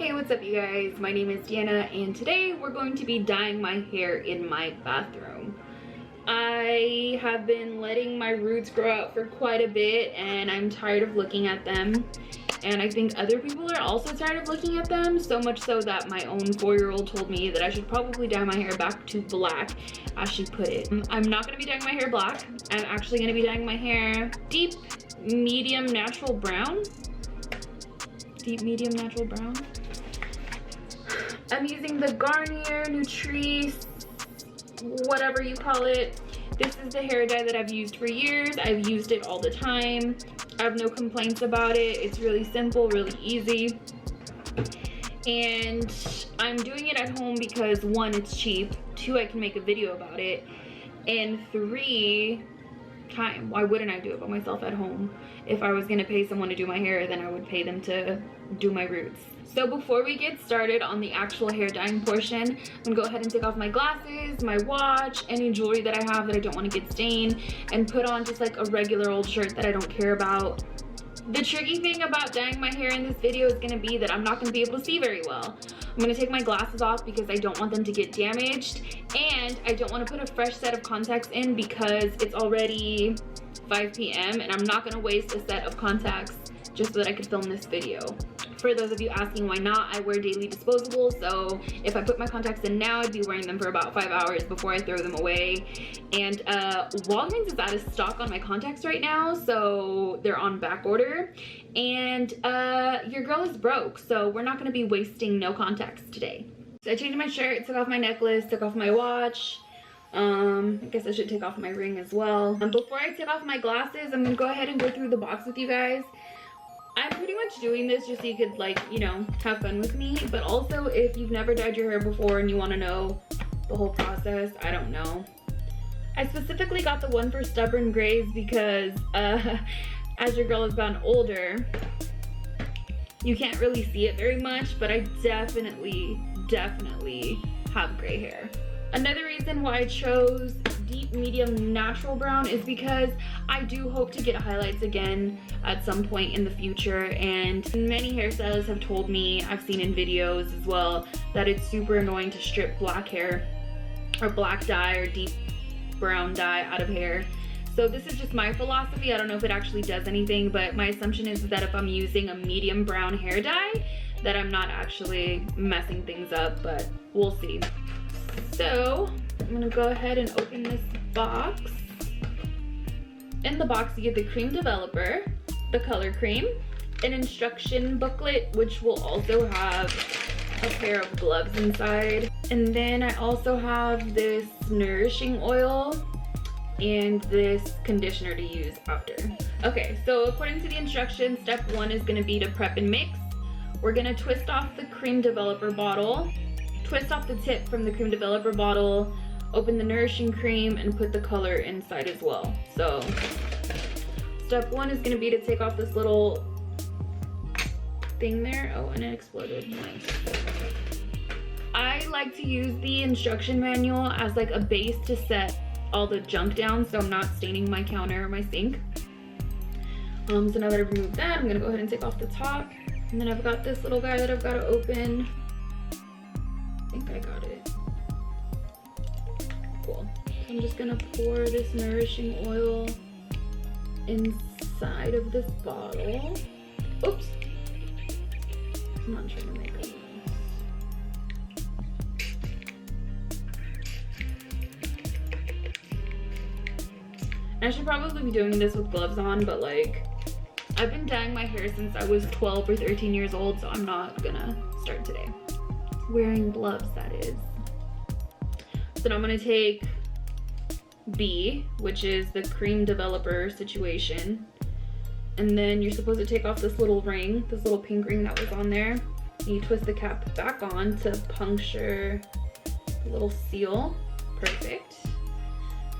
Hey, what's up you guys? My name is Deanna and today we're going to be dyeing my hair in my bathroom. I have been letting my roots grow out for quite a bit and I'm tired of looking at them. And I think other people are also tired of looking at them, so much so that my own 4-year-old told me that I should probably dye my hair back to black, as she put it. I'm not gonna be dyeing my hair black. I'm actually gonna be dyeing my hair deep, medium, natural brown. Deep, medium, natural brown. I'm using the Garnier Nutrisse, whatever you call it. This is the hair dye that I've used for years. I've used it all the time. I have no complaints about it. It's really simple, really easy. And I'm doing it at home because 1, it's cheap, 2, I can make a video about it, and 3, time. Why wouldn't I do it by myself at home? If I was gonna pay someone to do my hair, then I would pay them to do my roots. So before we get started on the actual hair dyeing portion, I'm gonna go ahead and take off my glasses, my watch, any jewelry that I have that I don't want to get stained, and put on just like a regular old shirt that I don't care about. The tricky thing about dyeing my hair in this video is gonna be that I'm not gonna be able to see very well. I'm gonna take my glasses off because I don't want them to get damaged, and I don't want to put a fresh set of contacts in because it's already 5 p.m. and I'm not gonna waste a set of contacts just so that I could film this video. For those of you asking why not, I wear daily disposables, so if I put my contacts in now, I'd be wearing them for about 5 hours before I throw them away. And Walgreens is out of stock on my contacts right now, so they're on back order. And your girl is broke, so we're not gonna be wasting no contacts today. So I changed my shirt, took off my necklace, took off my watch. I guess I should take off my ring as well. Before I take off my glasses, I'm gonna go ahead and go through the box with you guys. I'm pretty much doing this just so you could, like, you know, have fun with me, but also if you've never dyed your hair before and you want to know the whole process, I don't know. I specifically got the one for stubborn grays because as your girl has gotten older, you can't really see it very much, but I definitely have gray hair. Another reason why I chose deep, medium, natural brown is because I do hope to get highlights again at some point in the future, and many hairstylists have told me, I've seen in videos as well, that it's super annoying to strip black hair or black dye or deep brown dye out of hair. So this is just my philosophy. I don't know if it actually does anything, but my assumption is that if I'm using a medium brown hair dye, that I'm not actually messing things up, but we'll see. So I'm gonna go ahead and open this box. In the box you get the cream developer, the color cream, an instruction booklet which will also have a pair of gloves inside, and then I also have this nourishing oil and this conditioner to use after. Okay, so according to the instructions, step 1 is gonna be to prep and mix. We're gonna twist off the cream developer bottle, twist off the tip from the cream developer bottle, open the nourishing cream, and put the color inside as well. So step 1 is going to be to take off this little thing there. Oh, and it exploded. Nice. I like to use the instruction manual as like a base to set all the junk down so I'm not staining my counter or my sink. So now that I've removed that, I'm going to go ahead and take off the top. And then I've got this little guy that I've got to open. I think I got it. Cool. So I'm just gonna pour this nourishing oil inside of this bottle. Oops. I'm not trying to make a mess. I should probably be doing this with gloves on, but like, I've been dyeing my hair since I was 12 or 13 years old, so I'm not gonna start today. Wearing gloves, that is. So now I'm gonna take B, which is the cream developer situation, and then you're supposed to take off this little ring, this little pink ring that was on there, and you twist the cap back on to puncture the little seal. Perfect.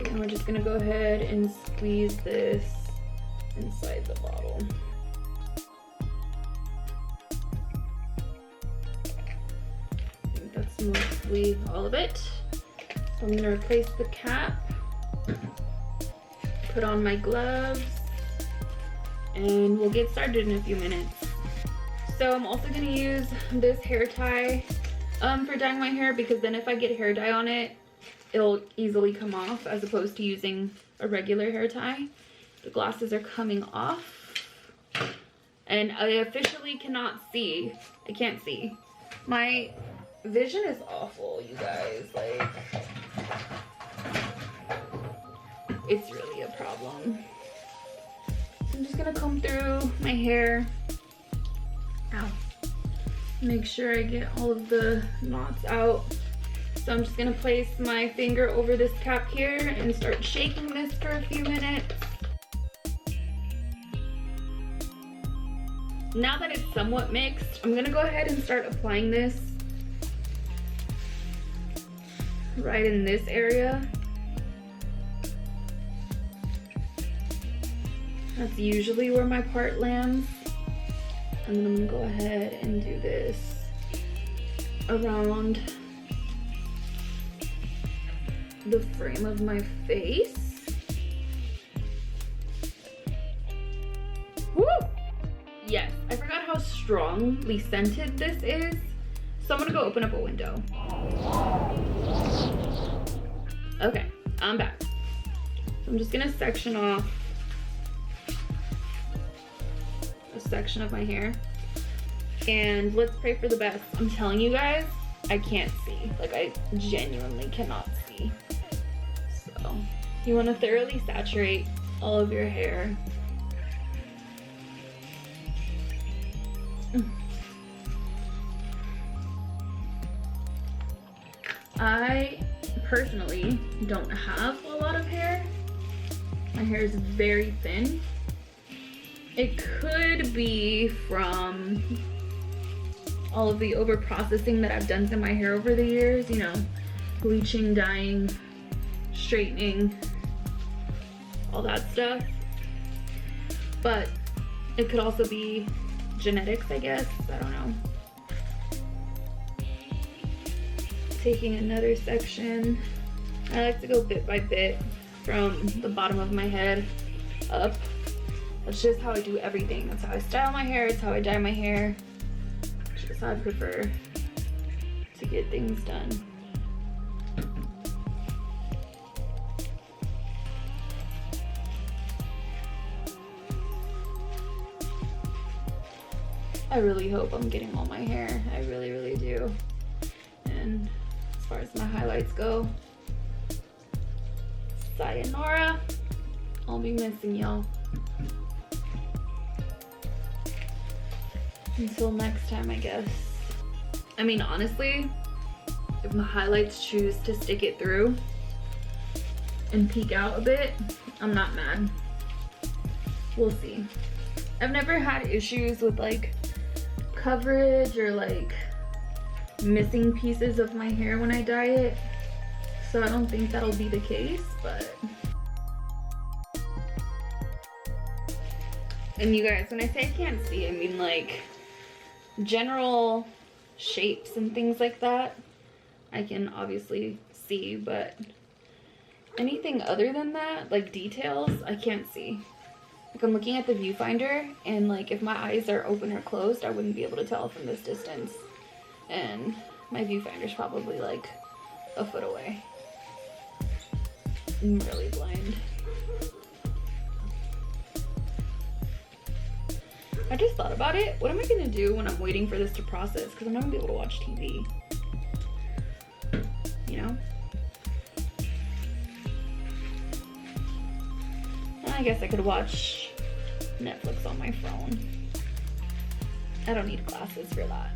And we're just gonna go ahead and squeeze this inside the bottle. Mostly all of it. So I'm gonna replace the cap, put on my gloves, and we'll get started in a few minutes. So I'm also gonna use this hair tie for dyeing my hair, because then if I get hair dye on it, it'll easily come off, as opposed to using a regular hair tie. The glasses are coming off, and I officially cannot see. I can't see. My vision is awful, you guys. Like, it's really a problem. So I'm just gonna comb through my hair. Ow. Make sure I get all of the knots out. So I'm just gonna place my finger over this cap here and start shaking this for a few minutes. Now that it's somewhat mixed, I'm gonna go ahead and start applying this right in this area. That's usually where my part lands. And then I'm gonna go ahead and do this around the frame of my face. Woo! Yes, I forgot how strongly scented this is. So I'm gonna go open up a window. Okay, I'm back. So I'm just gonna section off a section of my hair. And let's pray for the best. I'm telling you guys, I can't see. Like, I genuinely cannot see. So you wanna thoroughly saturate all of your hair. I personally don't have a lot of hair. My hair is very thin. It could be from all of the over processing that I've done to my hair over the years, you know, bleaching, dyeing, straightening, all that stuff. But it could also be genetics, I guess. I don't know. Taking another section. I like to go bit by bit from the bottom of my head up. That's just how I do everything. That's how I style my hair. It's how I dye my hair. It's just how I prefer to get things done. I really hope I'm getting all my hair. I really, really do. And as far as my highlights go, sayonara. I'll be missing y'all. Until next time, I guess. I mean, honestly, if my highlights choose to stick it through and peek out a bit, I'm not mad. We'll see. I've never had issues with like coverage or like missing pieces of my hair when I dye it, so I don't think that'll be the case. But and you guys, when I say I can't see, I mean like general shapes and things like that I can obviously see, but anything other than that, like details, I can't see. Like, I'm looking at the viewfinder, and like if my eyes are open or closed, I wouldn't be able to tell from this distance. And my viewfinder's probably like a foot away. I'm really blind. I just thought about it. What am I gonna do when I'm waiting for this to process? Because I'm not gonna be able to watch TV. You know? I guess I could watch Netflix on my phone. I don't need glasses for that.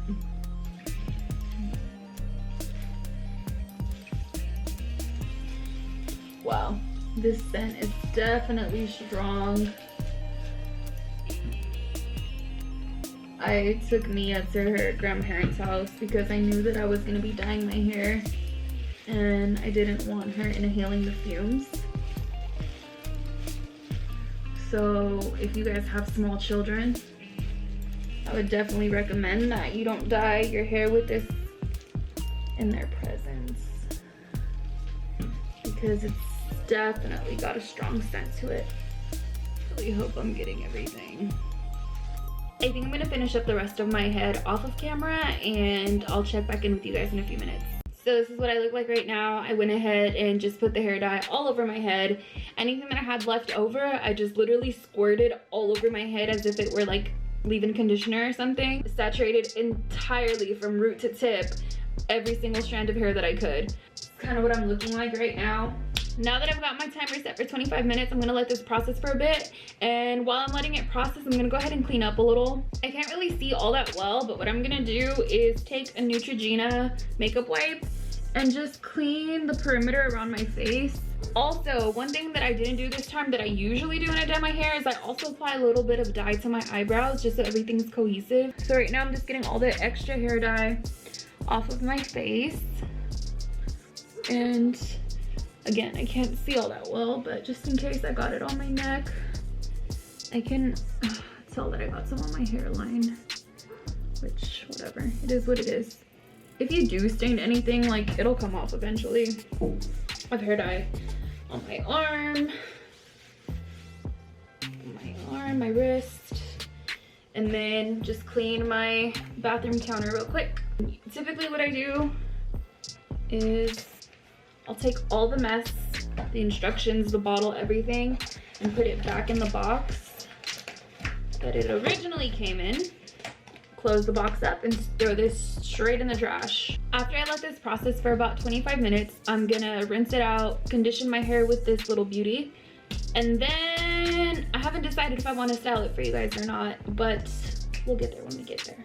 Wow, this scent is definitely strong. I took Mia to her grandparents' house because I knew that I was gonna be dyeing my hair and I didn't want her inhaling the fumes. So if you guys have small children, I would definitely recommend that you don't dye your hair with this in their presence, because it's definitely got a strong scent to it. Really hope I'm getting everything. I think I'm gonna finish up the rest of my head off of camera and I'll check back in with you guys in a few minutes. So this is what I look like right now. I went ahead and just put the hair dye all over my head. Anything that I had left over, I just literally squirted all over my head as if it were like leave-in conditioner or something. Saturated entirely from root to tip every single strand of hair that I could. It's kind of what I'm looking like right now. Now that I've got my timer set for 25 minutes, I'm gonna let this process for a bit. And while I'm letting it process, I'm gonna go ahead and clean up a little. I can't really see all that well, but what I'm gonna do is take a Neutrogena makeup wipe and just clean the perimeter around my face. Also, one thing that I didn't do this time that I usually do when I dye my hair is I also apply a little bit of dye to my eyebrows just so everything's cohesive. So right now I'm just getting all the extra hair dye off of my face. And again, I can't see all that well, but just in case I got it on my neck, I can tell that I got some on my hairline, which whatever, it is what it is. If you do stain anything, like it'll come off eventually. I have hair dye on my arm, my wrist, and then just clean my bathroom counter real quick. Typically what I do is I'll take all the mess, the instructions, the bottle, everything, and put it back in the box that it originally came in. Close the box up and throw this straight in the trash. After I let this process for about 25 minutes, I'm gonna rinse it out, condition my hair with this little beauty, and then I haven't decided if I want to style it for you guys or not, but we'll get there when we get there.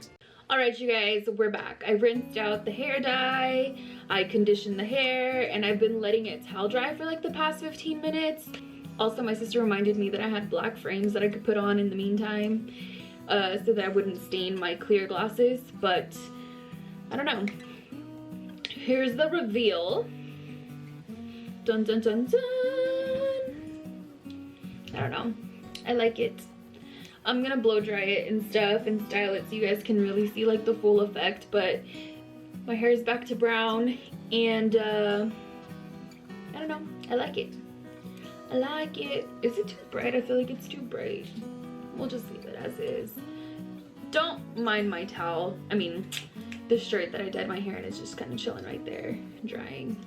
All right, you guys, we're back. I rinsed out the hair dye, I conditioned the hair, and I've been letting it towel dry for like the past 15 minutes. Also, my sister reminded me that I had black frames that I could put on in the meantime, so that I wouldn't stain my clear glasses, but I don't know. Here's the reveal. Dun dun dun dun. I don't know. I like it. I'm gonna blow dry it and stuff and style it so you guys can really see like the full effect, but my hair is back to brown and I don't know. I like it. I like it. Is it too bright? I feel like it's too bright. We'll just leave it as is. Don't mind my towel. I mean, the shirt that I dyed my hair in is just kind of chilling right there, drying.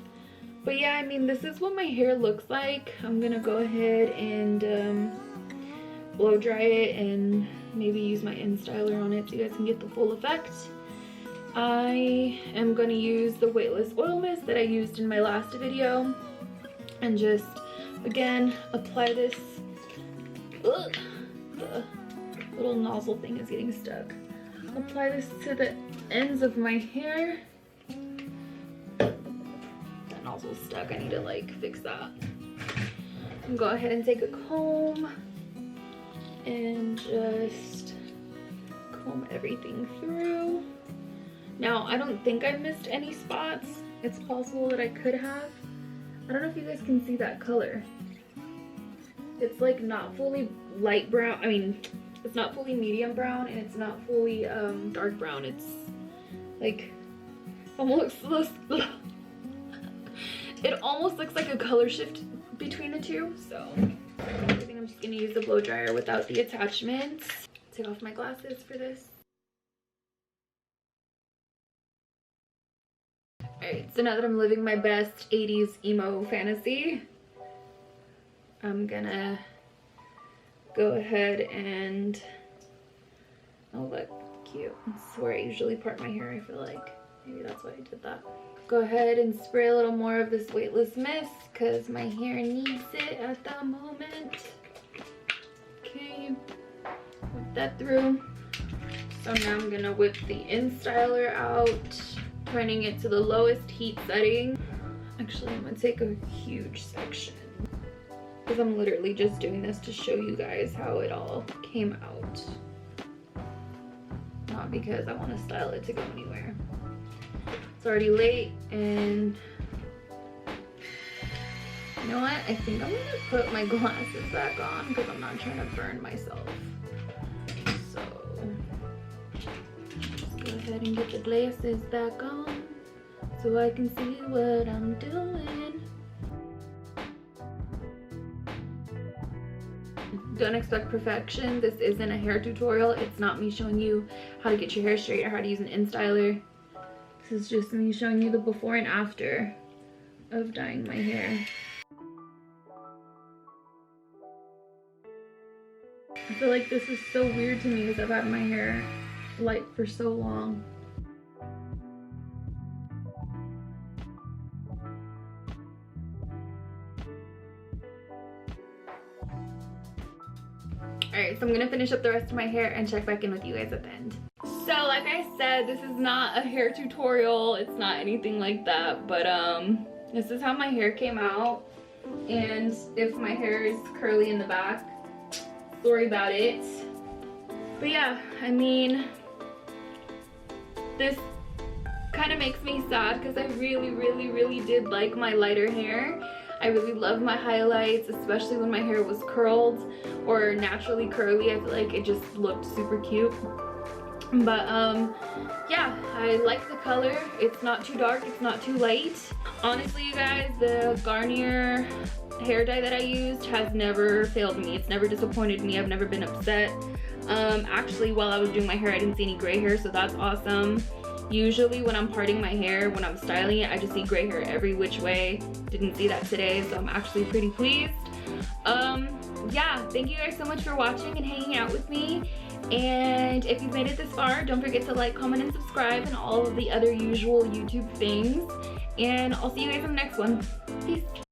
But yeah, I mean, this is what my hair looks like. I'm gonna go ahead and blow dry it and maybe use my InStyler on it so you guys can get the full effect. I am gonna use the weightless oil mist that I used in my last video and just, again, apply this. Ugh, the little nozzle thing is getting stuck. Apply this to the ends of my hair. That nozzle's stuck. I need to like fix that. And go ahead and take a comb and just comb everything through. Now, I don't think I missed any spots. It's possible that I could have. I don't know if you guys can see that color. It's like not fully light brown. I mean, it's not fully medium brown and it's not fully dark brown. It's like almost it almost looks like a color shift between the two. So I think I'm just gonna use the blow dryer without the attachments. Take off my glasses for this. Alright, so now that I'm living my best 80s emo fantasy, I'm gonna go ahead and, oh look, cute. That's where I usually part my hair, I feel like. Maybe that's why I did that. Go ahead and spray a little more of this weightless mist because my hair needs it at the moment. Okay, whip that through. So now I'm gonna whip the InStyler out, turning it to the lowest heat setting. Actually, I'm gonna take a huge section because I'm literally just doing this to show you guys how it all came out. Not because I want to style it to go anywhere. It's already late and you know what? I think I'm gonna put my glasses back on because I'm not trying to burn myself. So just go ahead and get the glasses back on so I can see what I'm doing. don't expect perfection. This isn't a hair tutorial. It's not me showing you how to get your hair straight or how to use an InStyler. This is just me showing you the before and after of dyeing my hair. I feel like this is so weird to me because I've had my hair light for so long. Alright, so I'm gonna finish up the rest of my hair and check back in with you guys at the end. So like I said, this is not a hair tutorial, it's not anything like that, but this is how my hair came out. And if my hair is curly in the back, sorry about it. But yeah, I mean, this kind of makes me sad because I really did like my lighter hair. I really love my highlights, especially when my hair was curled or naturally curly. I feel like it just looked super cute. But yeah, I like the color. It's not too dark, it's not too light. Honestly, you guys, the Garnier hair dye that I used has never failed me. It's never disappointed me. I've never been upset. Actually, while I was doing my hair, I didn't see any gray hair, so that's awesome. Usually when I'm parting my hair, when I'm styling it, I just see gray hair every which way. Didn't see that today, so I'm actually pretty pleased. Yeah, thank you guys so much for watching and hanging out with me. And if you've made it this far, don't forget to like, comment, and subscribe and all of the other usual YouTube things. And I'll see you guys in the next one. Peace.